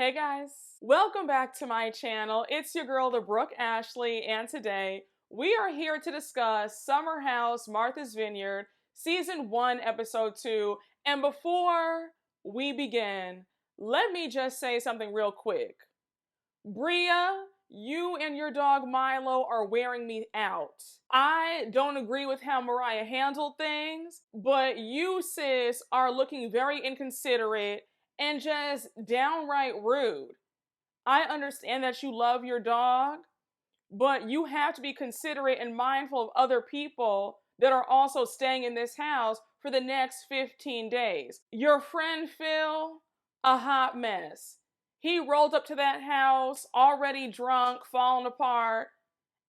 Hey guys, welcome back to my channel. It's your girl, the Brooke Ashley, and today we are here to discuss Summer House Martha's Vineyard, Season 1, Episode 2. And before we begin, let me just say something real quick. Bria, you and your dog Milo are wearing me out. I don't agree with how Mariah handled things, but you, sis, are looking very inconsiderate and just downright rude. I understand that you love your dog, but you have to be considerate and mindful of other people that are also staying in this house for the next 15 days. Your friend Phil, a hot mess. He rolled up to that house already drunk, falling apart.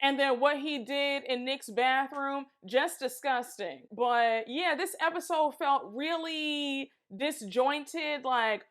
And then what he did in Nick's bathroom, just disgusting. But yeah, this episode felt really disjointed. Like,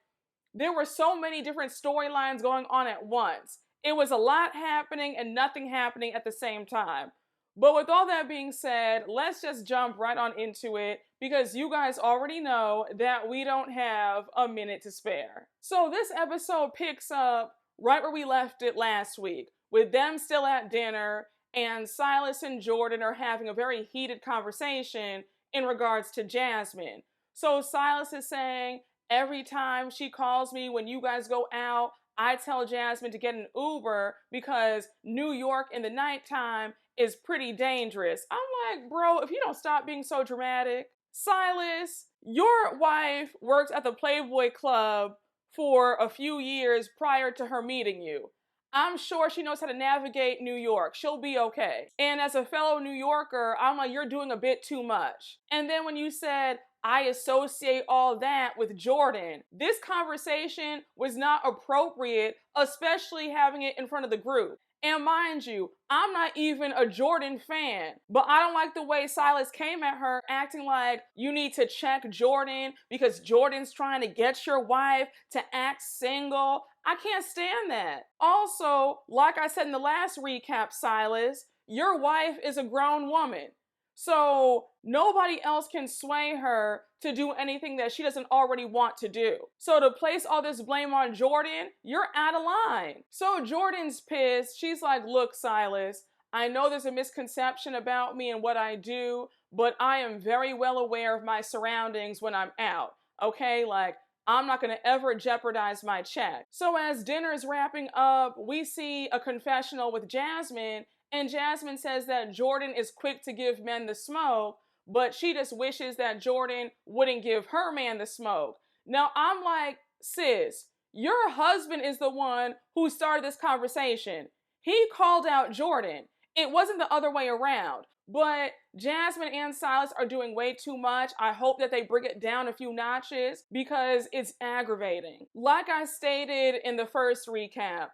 there were so many different storylines going on at once. It was a lot happening and nothing happening at the same time. But with all that being said, let's just jump right on into it because you guys already know that we don't have a minute to spare. So this episode picks up right where we left it last week, with them still at dinner and Silas and Jordan are having a very heated conversation in regards to Jasmine. So Silas is saying, every time she calls me when you guys go out, I tell Jasmine to get an Uber because New York in the nighttime is pretty dangerous. I'm like, bro, if you don't stop being so dramatic. Silas, your wife worked at the Playboy Club for a few years prior to her meeting you. I'm sure she knows how to navigate New York. She'll be okay. And as a fellow New Yorker, I'm like, you're doing a bit too much. And then when you said, I associate all that with Jordan, this conversation was not appropriate, especially having it in front of the group. And mind you, I'm not even a Jordan fan, but I don't like the way Silas came at her acting like you need to check Jordan because Jordan's trying to get your wife to act single. I can't stand that. Also, like I said in the last recap, Silas, your wife is a grown woman. So nobody else can sway her to do anything that she doesn't already want to do. So to place all this blame on Jordan, you're out of line. So Jordan's pissed. She's like, look, Silas, I know there's a misconception about me and what I do, but I am very well aware of my surroundings when I'm out. Okay, like, I'm not going to ever jeopardize my check. So as dinner's wrapping up, we see a confessional with Jasmine, and Jasmine says that Jordan is quick to give men the smoke, but she just wishes that Jordan wouldn't give her man the smoke. Now I'm like, sis, your husband is the one who started this conversation. He called out Jordan. It wasn't the other way around. But Jasmine and Silas are doing way too much. I hope that they bring it down a few notches because it's aggravating. Like I stated in the first recap,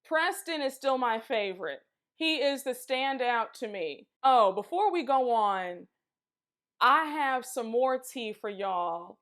Preston is still my favorite. He is the standout to me. Oh, before we go on, I have some more tea for y'all.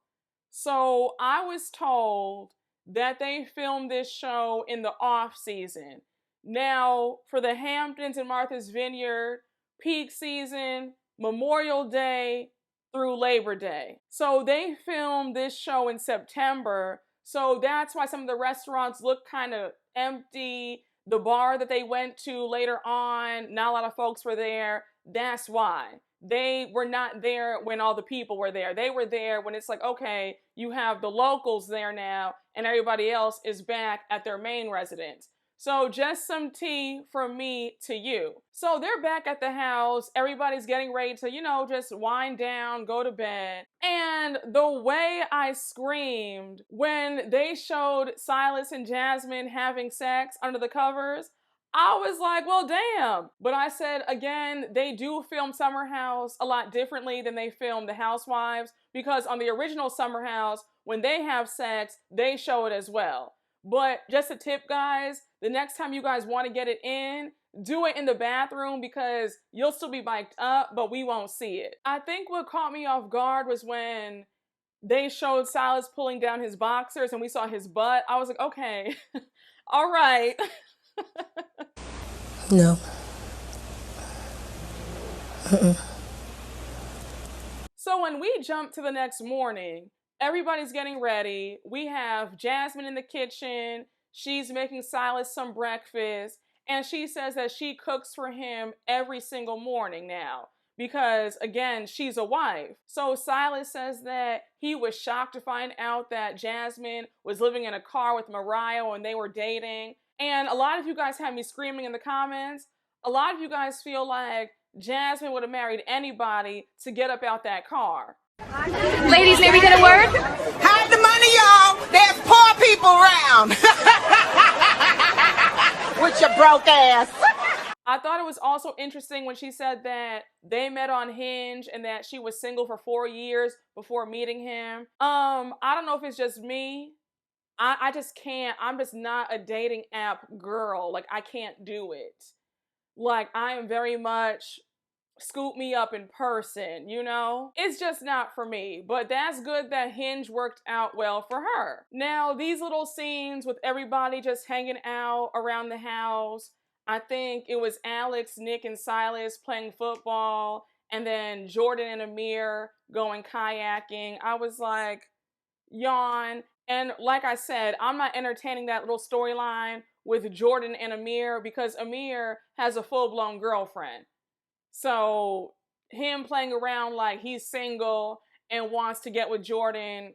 So I was told that they filmed this show in the off season. Now, for the Hamptons and Martha's Vineyard, peak season, Memorial Day through Labor Day. So they filmed this show in September. So that's why some of the restaurants look kind of empty. The bar that they went to later on, not a lot of folks were there. That's why. They were not there when all the people were there. They were there when it's like, okay, you have the locals there now and everybody else is back at their main residence. So just some tea from me to you. So they're back at the house. Everybody's getting ready to, just wind down, go to bed. And the way I screamed when they showed Silas and Jasmine having sex under the covers, I was like, well, damn. But I said, again, they do film Summer House a lot differently than they film The Housewives, because on the original Summer House, when they have sex, they show it as well. But just a tip, guys, the next time you guys want to get it in, do it in the bathroom because you'll still be mic'd up, but we won't see it. I think what caught me off guard was when they showed Silas pulling down his boxers and we saw his butt. I was like, okay, all right. No. So when we jump to the next morning, everybody's getting ready. We have Jasmine in the kitchen. she's making Silas some breakfast, and she says that she cooks for him every single morning now because, again, she's a wife. So Silas says that he was shocked to find out that Jasmine was living in a car with Mariah when they were dating. And a lot of you guys have me screaming in the comments. A lot of you guys feel like Jasmine would have married anybody to get up out that car. Ladies, may we get a word? Hide the money, y'all. There's poor people around. With your broke ass. I thought it was also interesting when she said that they met on Hinge and that she was single for 4 years before meeting him. I don't know if it's just me. I just can't. I'm just not a dating app girl. Like, I can't do it. Like, I am very much scoop me up in person, you know? It's just not for me, but that's good that Hinge worked out well for her. Now, these little scenes with everybody just hanging out around the house, I think it was Alex, Nick, and Silas playing football, and then Jordan and Amir going kayaking. I was like, yawn. And like I said, I'm not entertaining that little storyline with Jordan and Amir because Amir has a full-blown girlfriend. So him playing around like he's single and wants to get with Jordan,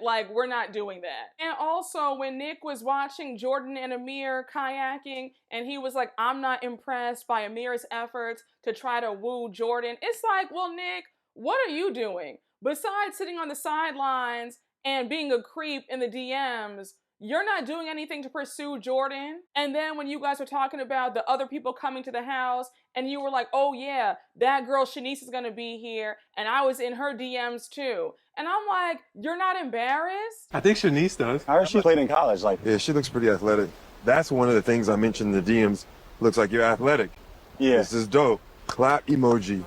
like, we're not doing that. And also when Nick was watching Jordan and Amir kayaking and he was like, I'm not impressed by Amir's efforts to try to woo Jordan. It's like, well, Nick, what are you doing? Besides sitting on the sidelines and being a creep in the DMs, you're not doing anything to pursue Jordan. And then when you guys were talking about the other people coming to the house and you were like, oh yeah, that girl Shanice is gonna be here, and I was in her DMs too. And I'm like, you're not embarrassed? I think Shanice does. I heard she played in college. Yeah, she looks pretty athletic. That's one of the things I mentioned in the DMs. Looks like you're athletic. Yeah. This is dope. Clap emoji.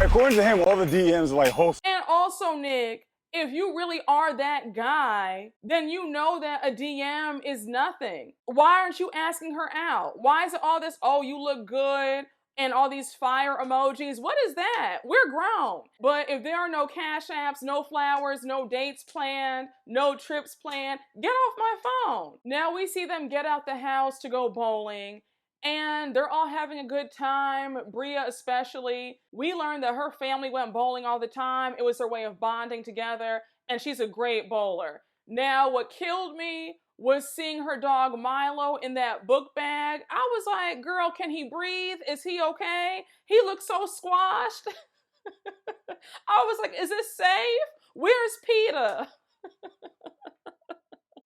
According to him, all the DMs are like hosts. And also, Nick, if you really are that guy, then you know that a DM is nothing. Why aren't you asking her out? Why is it all this, oh, you look good, and all these fire emojis? What is that? We're grown. But if there are no cash apps, no flowers, no dates planned, no trips planned, get off my phone. Now we see them get out the house to go bowling, and they're all having a good time, Bria especially. We learned that her family went bowling all the time. It was their way of bonding together, and she's a great bowler. Now, what killed me was seeing her dog Milo in that book bag. I was like, girl, can he breathe? Is he okay? He looks so squashed. I was like, is this safe? Where's PETA?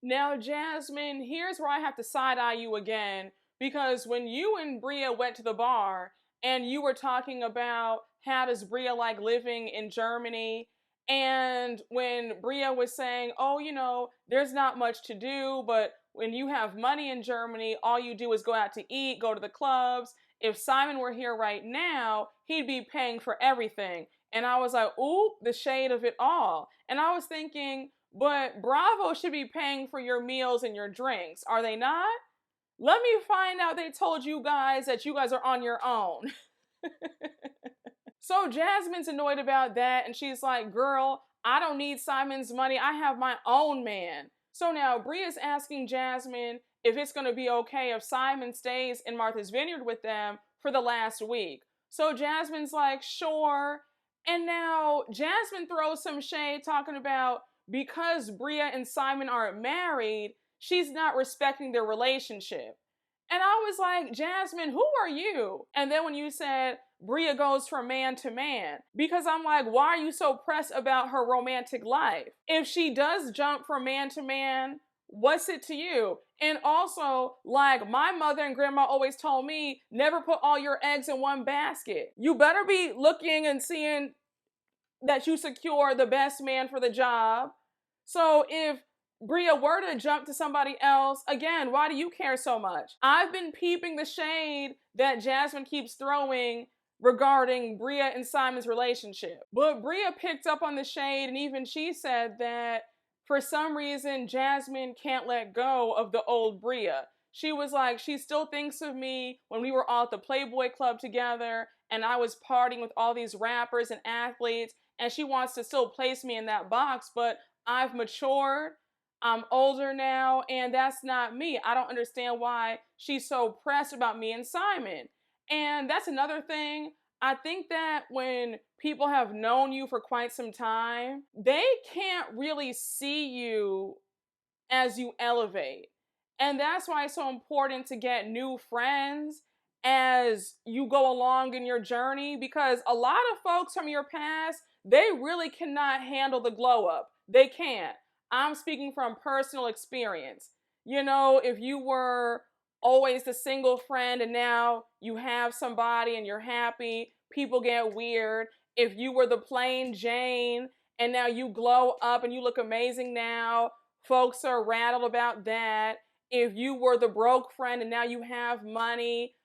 Now, Jasmine, here's where I have to side-eye you again. Because when you and Bria went to the bar and you were talking about how does Bria like living in Germany, and when Bria was saying, oh, you know, there's not much to do, but when you have money in Germany, all you do is go out to eat, go to the clubs. If Simon were here right now, he'd be paying for everything. And I was like, ooh, the shade of it all. And I was thinking, but Bravo should be paying for your meals and your drinks. Are they not? Let me find out they told you guys that you guys are on your own. So Jasmine's annoyed about that, and she's like, girl, I don't need Simon's money. I have my own man. So now Bria's asking Jasmine if it's going to be okay if Simon stays in Martha's Vineyard with them for the last week. So Jasmine's like, sure. And now Jasmine throws some shade talking about because Bria and Simon aren't married, she's not respecting their relationship. And I was like, Jasmine, who are you? And then when you said Bria goes from man to man, because I'm like, why are you so pressed about her romantic life? If she does jump from man to man, what's it to you? And also, like my mother and grandma always told me, never put all your eggs in one basket. You better be looking and seeing that you secure the best man for the job. So if Bria were to jump to somebody else, again, why do you care so much? I've been peeping the shade that Jasmine keeps throwing regarding Bria and Simon's relationship. But Bria picked up on the shade, and even she said that for some reason, Jasmine can't let go of the old Bria. She was like, she still thinks of me when we were all at the Playboy Club together, and I was partying with all these rappers and athletes, and she wants to still place me in that box, but I've matured. I'm older now, and that's not me. I don't understand why she's so pressed about me and Simon. And that's another thing. I think that when people have known you for quite some time, they can't really see you as you elevate. And that's why it's so important to get new friends as you go along in your journey, because a lot of folks from your past, they really cannot handle the glow up. They can't. I'm speaking from personal experience. You know, if you were always the single friend and now you have somebody and you're happy, people get weird. If you were the plain Jane and now you glow up and you look amazing now, folks are rattled about that. If you were the broke friend and now you have money,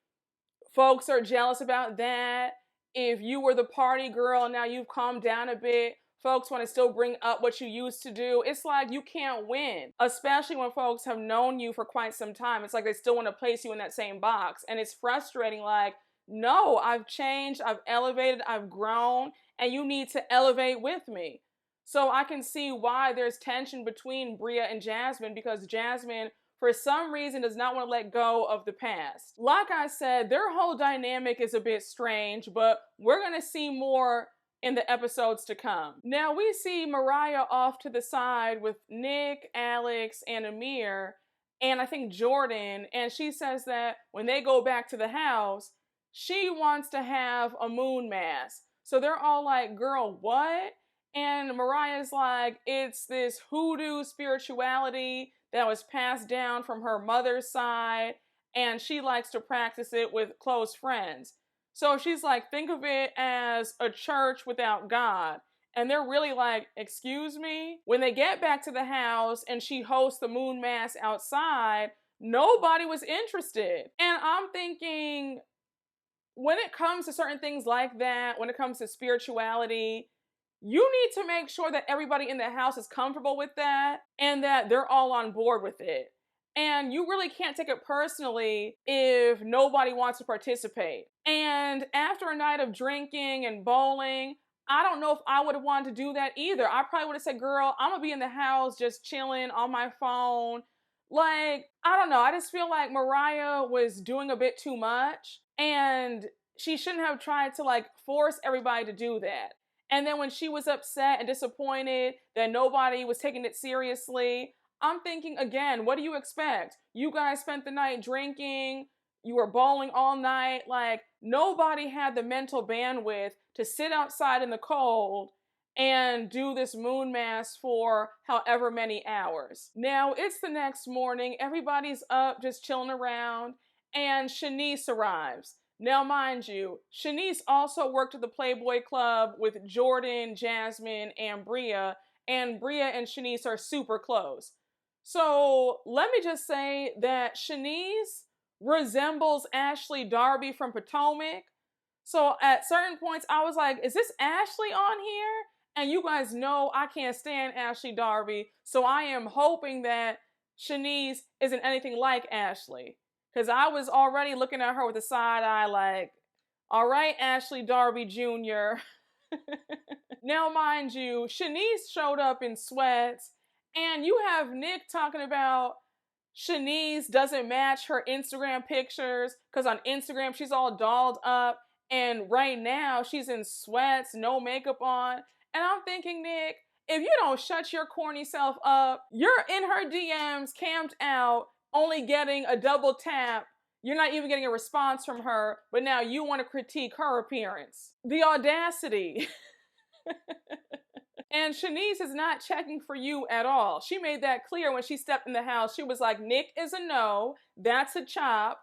folks are jealous about that. If you were the party girl and now you've calmed down a bit, folks want to still bring up what you used to do. It's like you can't win, especially when folks have known you for quite some time. It's like they still want to place you in that same box. And it's frustrating, like, no, I've changed, I've elevated, I've grown, and you need to elevate with me. So I can see why there's tension between Bria and Jasmine, because Jasmine, for some reason, does not want to let go of the past. Like I said, their whole dynamic is a bit strange, but we're going to see more in the episodes to come. Now we see Mariah off to the side with Nick, Alex, and Amir, and I think Jordan, and she says that when they go back to the house, she wants to have a moon mass. So they're all like, girl, what? And Mariah's like, it's this hoodoo spirituality that was passed down from her mother's side, and she likes to practice it with close friends. So she's like, think of it as a church without God. And they're really like, excuse me? When they get back to the house and she hosts the moon mass outside, nobody was interested. And I'm thinking, when it comes to certain things like that, when it comes to spirituality, you need to make sure that everybody in the house is comfortable with that and that they're all on board with it. And you really can't take it personally if nobody wants to participate. And after a night of drinking and bowling, I don't know if I would have wanted to do that either. I probably would have said, girl, I'm gonna be in the house just chilling on my phone. Like, I don't know. I just feel like Mariah was doing a bit too much, and she shouldn't have tried to like force everybody to do that. And then when she was upset and disappointed that nobody was taking it seriously, I'm thinking, again, what do you expect? You guys spent the night drinking, you were bowling all night, like nobody had the mental bandwidth to sit outside in the cold and do this moon mass for however many hours. Now, it's the next morning, everybody's up just chilling around, and Shanice arrives. Now, mind you, Shanice also worked at the Playboy Club with Jordan, Jasmine, and Bria and Shanice are super close. So let me just say that Shanice resembles Ashley Darby from Potomac. So at certain points, I was like, is this Ashley on here? And you guys know I can't stand Ashley Darby, so I am hoping that Shanice isn't anything like Ashley. Because I was already looking at her with a side eye like, all right, Ashley Darby Jr. Now, mind you, Shanice showed up in sweats, and you have Nick talking about Shanice doesn't match her Instagram pictures because on Instagram she's all dolled up, and right now she's in sweats, no makeup on. And I'm thinking, Nick, if you don't shut your corny self up, you're in her DMs, camped out, only getting a double tap. You're not even getting a response from her, but now you want to critique her appearance. The audacity. And Shanice is not checking for you at all. She made that clear when she stepped in the house. She was like, Nick is a no, that's a chop.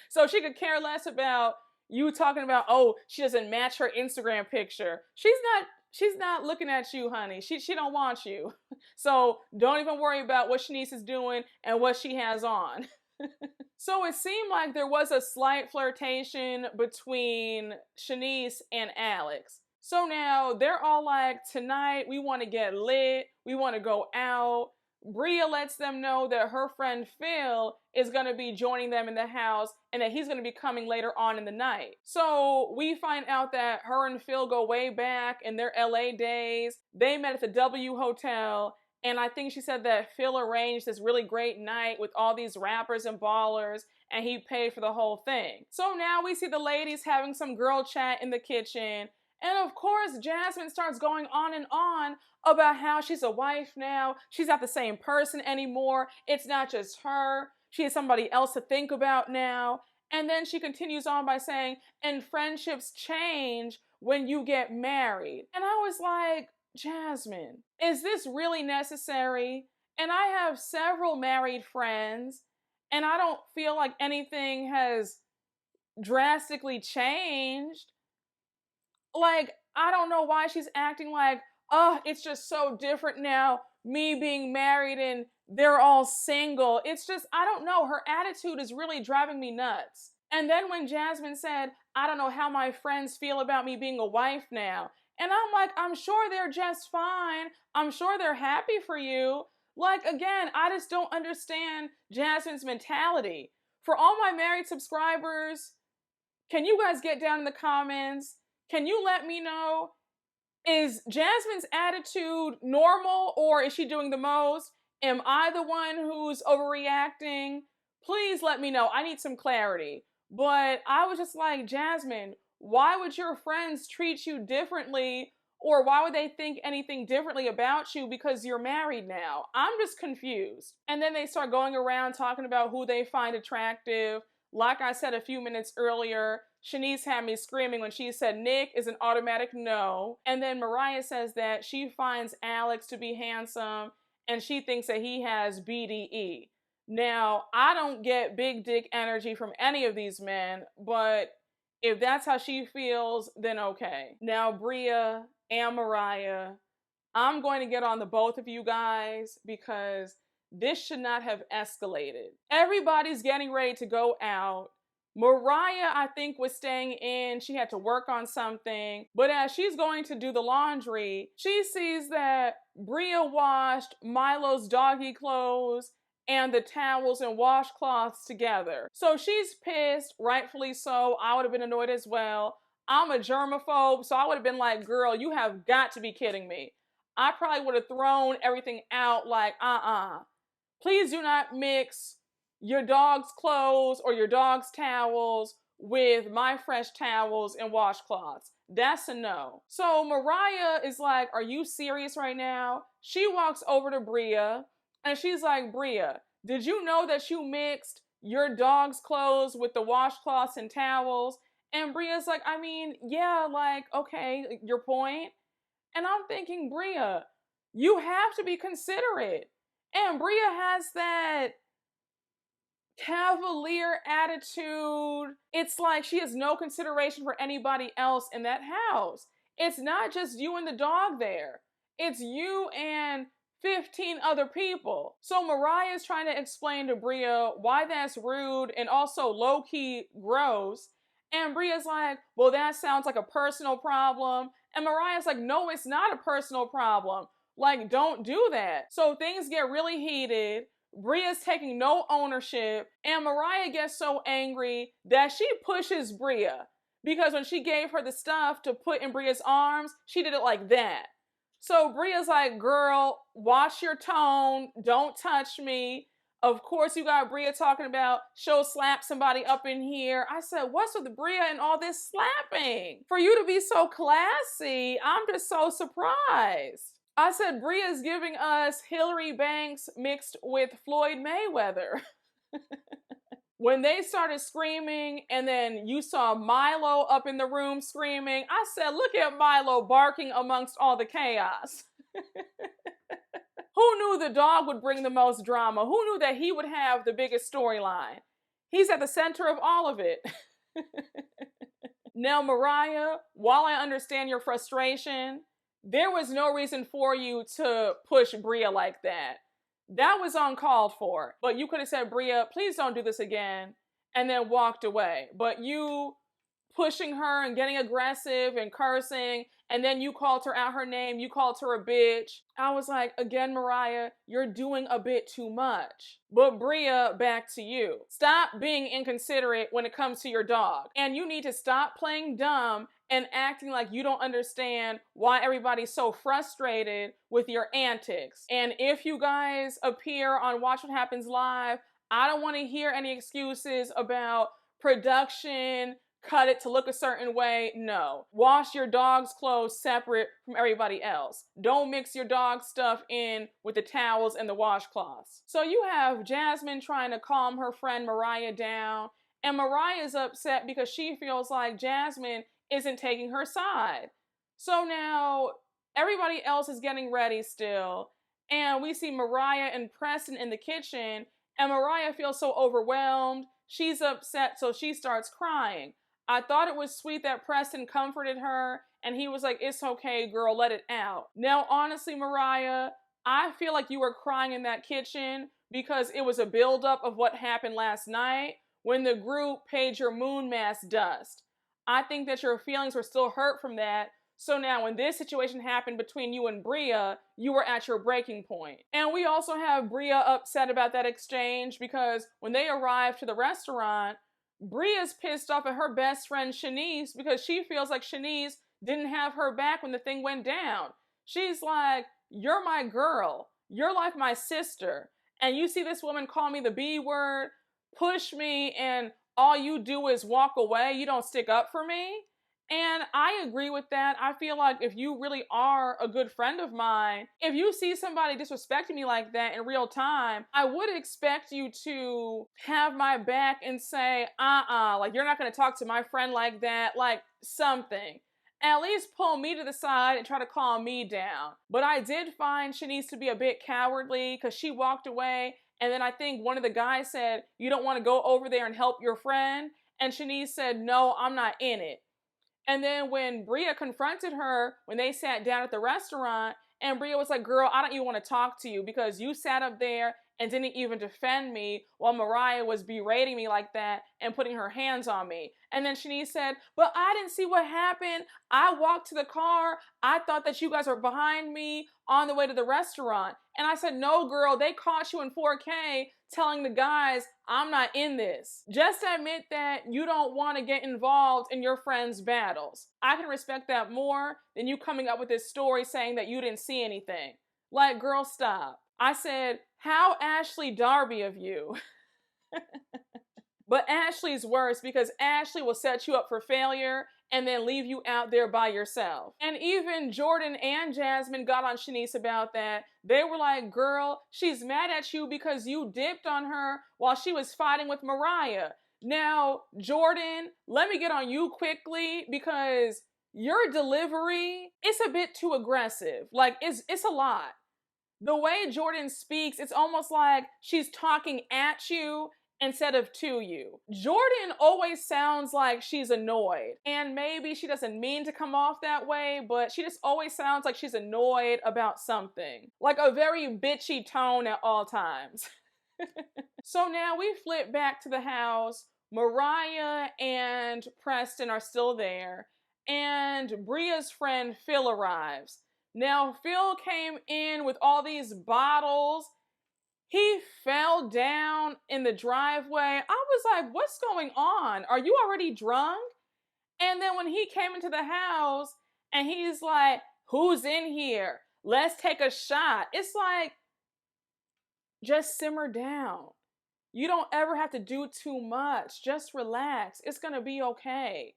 So she could care less about you talking about, oh, she doesn't match her Instagram picture. She's not looking at you, honey. She don't want you. So don't even worry about what Shanice is doing and what she has on. So it seemed like there was a slight flirtation between Shanice and Alex. So now they're all like, tonight we want to get lit. We want to go out. Bria lets them know that her friend Phil is going to be joining them in the house and that he's going to be coming later on in the night. So we find out that her and Phil go way back in their LA days. They met at the W Hotel, And I think she said that Phil arranged this really great night with all these rappers and ballers, and he paid for the whole thing. So now we see the ladies having some girl chat in the kitchen. And of course, Jasmine starts going on and on about how she's a wife now. She's not the same person anymore. It's not just her. She has somebody else to think about now. And then she continues on by saying, and friendships change when you get married. And I was like, Jasmine, is this really necessary? And I have several married friends, and I don't feel like anything has drastically changed. Like, I don't know why she's acting like, oh, it's just so different now, me being married and they're all single. It's just, I don't know. Her attitude is really driving me nuts. And then when Jasmine said, I don't know how my friends feel about me being a wife now. And I'm like, I'm sure they're just fine. I'm sure they're happy for you. Like, again, I just don't understand Jasmine's mentality. For all my married subscribers, can you guys get down in the comments? Can you let me know, is Jasmine's attitude normal or is she doing the most? Am I the one who's overreacting? Please let me know. I need some clarity. But I was just like, Jasmine, why would your friends treat you differently, or why would they think anything differently about you because you're married now? I'm just confused. And then they start going around talking about who they find attractive. Like I said a few minutes earlier, Shanice had me screaming when she said Nick is an automatic no. And then Mariah says that she finds Alex to be handsome and she thinks that he has BDE. Now, I don't get big dick energy from any of these men, but if that's how she feels, then okay. Now, Bria and Mariah, I'm going to get on the both of you guys because this should not have escalated. Everybody's getting ready to go out. Mariah, I think, was staying in. She had to work on something. But as she's going to do the laundry, she sees that Bria washed Milo's doggy clothes and the towels and washcloths together. So she's pissed, rightfully so. I would have been annoyed as well. I'm a germaphobe, so I would have been like, girl, you have got to be kidding me. I probably would have thrown everything out like, please do not mix your dog's clothes or your dog's towels with my fresh towels and washcloths. That's a no. So Mariah is like, are you serious right now? She walks over to Bria and she's like, Bria, did you know that you mixed your dog's clothes with the washcloths and towels? And Bria's like, I mean, yeah, like, okay, your point. And I'm thinking, Bria, you have to be considerate. And Bria has that cavalier attitude. It's like she has no consideration for anybody else in that house. It's not just you and the dog there. It's you and 15 other people. So Mariah is trying to explain to Bria why that's rude and also low-key gross. And Bria's like, well, that sounds like a personal problem. And Mariah's like, no, it's not a personal problem. Like, don't do that. So things get really heated. Bria's taking no ownership. And Mariah gets so angry that she pushes Bria. Because when she gave her the stuff to put in Bria's arms, she did it like that. So Bria's like, girl, watch your tone. Don't touch me. Of course, you got Bria talking about she'll slap somebody up in here. I said, what's with Bria and all this slapping? For you to be so classy, I'm just so surprised. I said, Bria's giving us Hillary Banks mixed with Floyd Mayweather. When they started screaming and then you saw Milo up in the room screaming, I said, look at Milo barking amongst all the chaos. Who knew the dog would bring the most drama? Who knew that he would have the biggest storyline? He's at the center of all of it. Now, Mariah, while I understand your frustration, there was no reason for you to push Bria like that. That was uncalled for. But you could have said, Bria, please don't do this again, and then walked away. But you pushing her and getting aggressive and cursing, and then you called her out her name, you called her a bitch. I was like, again, Mariah, you're doing a bit too much. But Bria, back to you. Stop being inconsiderate when it comes to your dog. And you need to stop playing dumb and acting like you don't understand why everybody's so frustrated with your antics. And if you guys appear on Watch What Happens Live, I don't want to hear any excuses about production, cut it to look a certain way. No. Wash your dog's clothes separate from everybody else. Don't mix your dog's stuff in with the towels and the washcloths. So you have Jasmine trying to calm her friend Mariah down, and Mariah's upset because she feels like Jasmine isn't taking her side. So now everybody else is getting ready still, and we see Mariah and Preston in the kitchen, and Mariah feels so overwhelmed. She's upset, so she starts crying. I thought it was sweet that Preston comforted her, and he was like, "It's okay, girl, let it out." Now, honestly, Mariah, I feel like you were crying in that kitchen because it was a buildup of what happened last night when the group paid your moon mass dust. I think that your feelings were still hurt from that. So now when this situation happened between you and Bria, you were at your breaking point. And we also have Bria upset about that exchange because when they arrived to the restaurant, Bria's pissed off at her best friend Shanice because she feels like Shanice didn't have her back when the thing went down. She's like, "You're my girl. You're like my sister. And you see this woman call me the B word, push me, and all you do is walk away. You don't stick up for me." And I agree with that. I feel like if you really are a good friend of mine, if you see somebody disrespecting me like that in real time, I would expect you to have my back and say, like you're not going to talk to my friend like that, like something. At least pull me to the side and try to calm me down. But I did find Shanice to be a bit cowardly because she walked away. And then I think one of the guys said, "You don't want to go over there and help your friend?" And Shanice said, "No, I'm not in it." And then when Bria confronted her, when they sat down at the restaurant, and Bria was like, "Girl, I don't even want to talk to you because you sat up there and didn't even defend me while Mariah was berating me like that and putting her hands on me." And then Shanice said, "But I didn't see what happened. I walked to the car. I thought that you guys were behind me on the way to the restaurant." And I said, "No, girl, they caught you in 4K telling the guys, I'm not in this." Just admit that you don't want to get involved in your friends' battles. I can respect that more than you coming up with this story saying that you didn't see anything. Like, girl, stop. I said, how Ashley Darby of you. But Ashley's worse because Ashley will set you up for failure and then leave you out there by yourself. And even Jordan and Jasmine got on Shanice about that. They were like, "Girl, she's mad at you because you dipped on her while she was fighting with Mariah." Now, Jordan, let me get on you quickly because your delivery, it's a bit too aggressive. Like, it's a lot. The way Jordan speaks, it's almost like she's talking at you instead of to you. Jordan always sounds like she's annoyed. And maybe she doesn't mean to come off that way, but she just always sounds like she's annoyed about something. Like a very bitchy tone at all times. So now we flip back to the house. Mariah and Preston are still there. And Bria's friend Phil arrives. Now Phil came in with all these bottles. He fell down in the driveway. I was like, what's going on? Are you already drunk? And then when he came into the house and he's like, "Who's in here? Let's take a shot." It's like, just simmer down. You don't ever have to do too much. Just relax. It's going to be okay.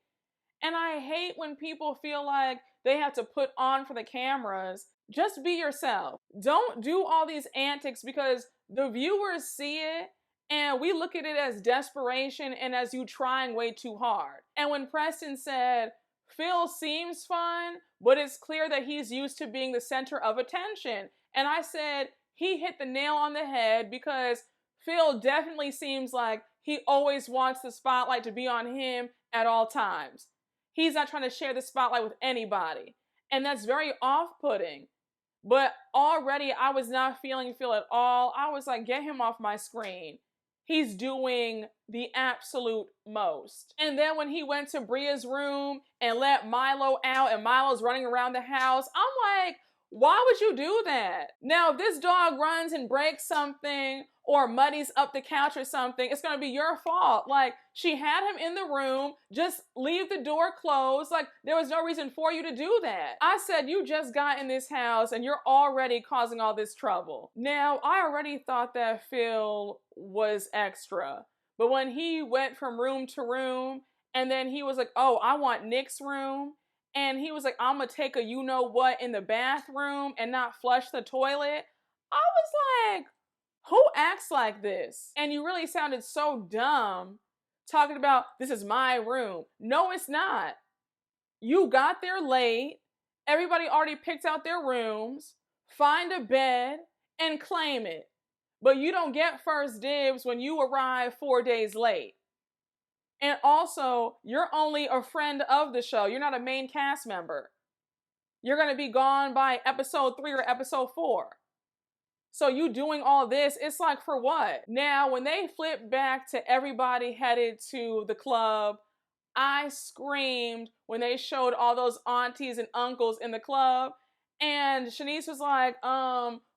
And I hate when people feel like they have to put on for the cameras. Just be yourself. Don't do all these antics because the viewers see it and we look at it as desperation and as you trying way too hard. And when Preston said, "Phil seems fun, but it's clear that he's used to being the center of attention." And I said, he hit the nail on the head because Phil definitely seems like he always wants the spotlight to be on him at all times. He's not trying to share the spotlight with anybody. And that's very off-putting. But already I was not feeling Phil at all. I was like, get him off my screen. He's doing the absolute most. And then when he went to Bria's room and let Milo out and Milo's running around the house, I'm like, Why would you do that? Now, if this dog runs and breaks something or muddies up the couch or something, it's gonna be your fault. Like, she had him in the room, just leave the door closed. Like, there was no reason for you to do that. I said, you just got in this house and you're already causing all this trouble. Now, I already thought that Phil was extra, but when he went from room to room and then he was like, oh, I want Nick's room, and he was like, I'm gonna take a you-know-what in the bathroom and not flush the toilet. I was like, who acts like this? And you really sounded so dumb talking about, this is my room. No, it's not. You got there late. Everybody already picked out their rooms. Find a bed and claim it. But you don't get first dibs when you arrive 4 days late. And also, you're only a friend of the show. You're not a main cast member. You're going to be gone by episode 3 or episode 4. So you doing all this, it's like, for what? Now, when they flip back to everybody headed to the club, I screamed when they showed all those aunties and uncles in the club. And Shanice was like,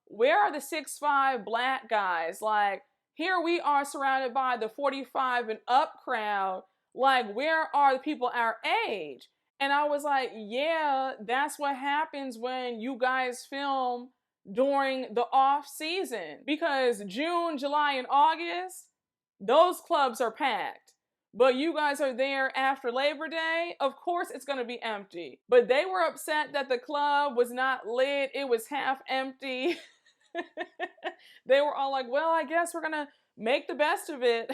where are the 6'5" black guys? Like, here we are surrounded by the 45 and up crowd. Like, where are the people our age? And I was like, yeah, that's what happens when you guys film during the off season. Because June, July, and August, those clubs are packed. But you guys are there after Labor Day, of course it's going to be empty. But they were upset that the club was not lit. It was half empty. They were all like, well, I guess we're gonna make the best of it.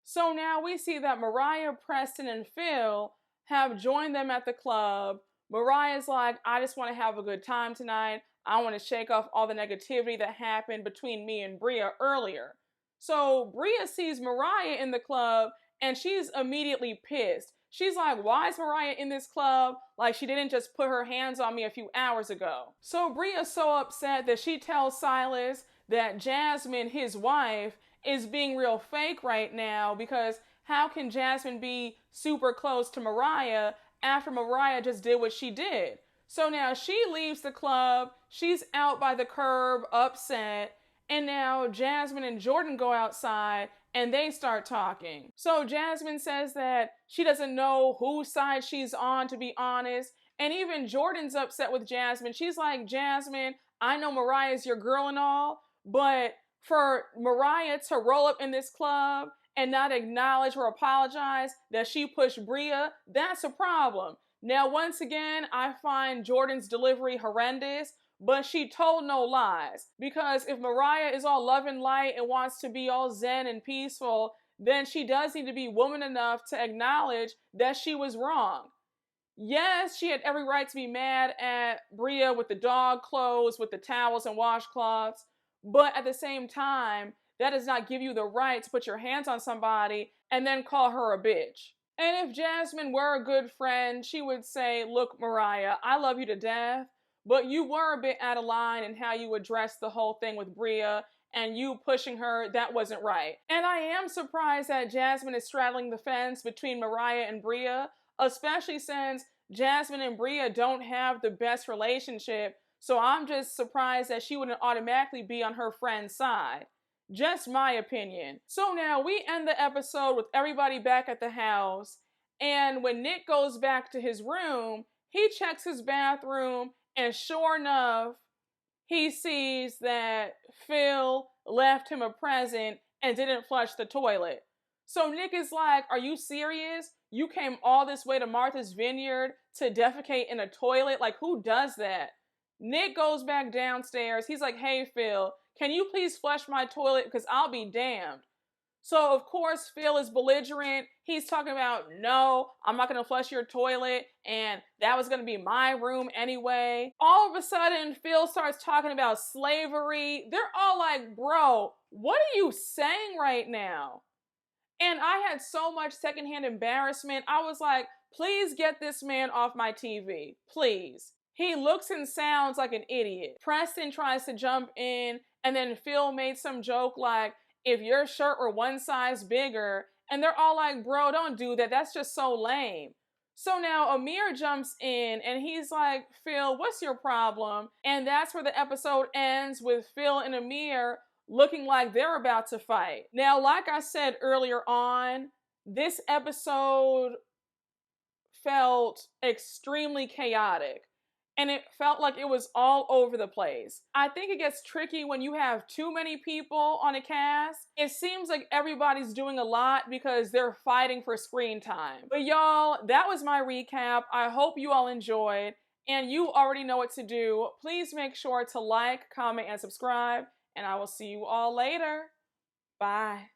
So now we see that Mariah, Preston, and Phil have joined them at the club. Mariah's like, I just want to have a good time tonight. I want to shake off all the negativity that happened between me and Bria earlier. So Bria sees Mariah in the club and she's immediately pissed. She's like, why is Mariah in this club? Like, she didn't just put her hands on me a few hours ago. So Bria's so upset that she tells Silas that Jasmine, his wife, is being real fake right now, because how can Jasmine be super close to Mariah after Mariah just did what she did? So now she leaves the club. She's out by the curb, upset. And now Jasmine and Jordan go outside and they start talking. So Jasmine says that she doesn't know whose side she's on, to be honest. And even Jordan's upset with Jasmine. She's like, Jasmine, I know Mariah's your girl and all, but for Mariah to roll up in this club and not acknowledge or apologize that she pushed Bria, that's a problem. Now, once again, I find Jordan's delivery horrendous, but she told no lies. Because if Mariah is all love and light and wants to be all zen and peaceful, then she does need to be woman enough to acknowledge that she was wrong. Yes, she had every right to be mad at Bria with the dog clothes, with the towels and washcloths, but at the same time, that does not give you the right to put your hands on somebody and then call her a bitch. And if Jasmine were a good friend, she would say, look, Mariah, I love you to death, but you were a bit out of line in how you addressed the whole thing with Bria, and you pushing her, that wasn't right. And I am surprised that Jasmine is straddling the fence between Mariah and Bria, especially since Jasmine and Bria don't have the best relationship, so I'm just surprised that she wouldn't automatically be on her friend's side. Just my opinion. So now we end the episode with everybody back at the house, and when Nick goes back to his room, he checks his bathroom, and sure enough, he sees that Phil left him a present and didn't flush the toilet. So Nick is like, are you serious? You came all this way to Martha's Vineyard to defecate in a toilet? Like, who does that? Nick goes back downstairs. He's like, hey, Phil, can you please flush my toilet? Because I'll be damned. So, of course, Phil is belligerent. He's talking about, no, I'm not going to flush your toilet, and that was going to be my room anyway. All of a sudden, Phil starts talking about slavery. They're all like, bro, what are you saying right now? And I had so much secondhand embarrassment. I was like, please get this man off my TV, please. He looks and sounds like an idiot. Preston tries to jump in, and then Phil made some joke like, if your shirt were one size bigger, and they're all like, bro, don't do that. That's just so lame. So now Amir jumps in and he's like, Phil, what's your problem? And that's where the episode ends, with Phil and Amir looking like they're about to fight. Now, like I said earlier on, this episode felt extremely chaotic. And it felt like it was all over the place. I think it gets tricky when you have too many people on a cast. It seems like everybody's doing a lot because they're fighting for screen time. But y'all, that was my recap. I hope you all enjoyed. And you already know what to do. Please make sure to like, comment, and subscribe. And I will see you all later. Bye.